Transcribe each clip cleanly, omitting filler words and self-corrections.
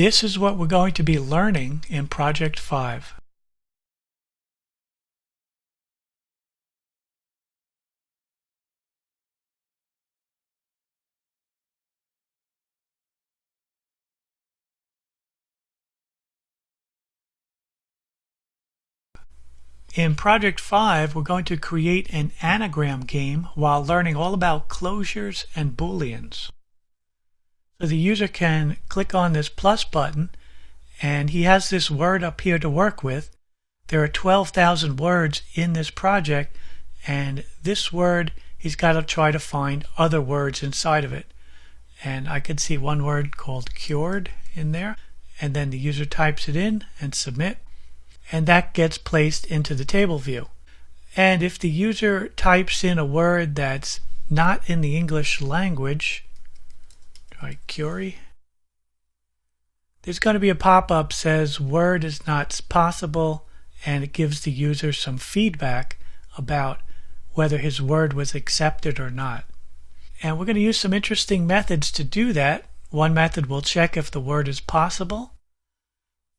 This is what we're going to be learning in Project 5. In Project 5, we're going to create an anagram game while learning all about closures and booleans. So the user can click on this plus button, and he has this word up here to work with. There are 12,000 words in this project, and this word, he's got to try to find other words inside of it. And I could see one word called cured in there, and then the user types it in and submit, and that gets placed into the table view. And if the user types in a word that's not in the English language, try curie, there's going to be a pop-up says word is not possible, and it gives the user some feedback about whether his word was accepted or not. And we're going to use some interesting methods to do that. One method will check if the word is possible.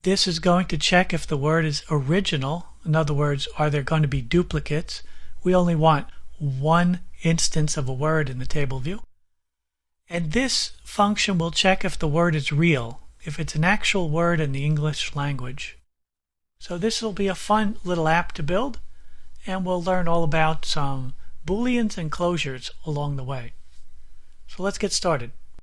This is going to check if the word is original. In other words, are there going to be duplicates? We only want one instance of a word in the table view. And this function will check if the word is real, if it's an actual word in the English language. So this will be a fun little app to build, and we'll learn all about some booleans and closures along the way. So let's get started.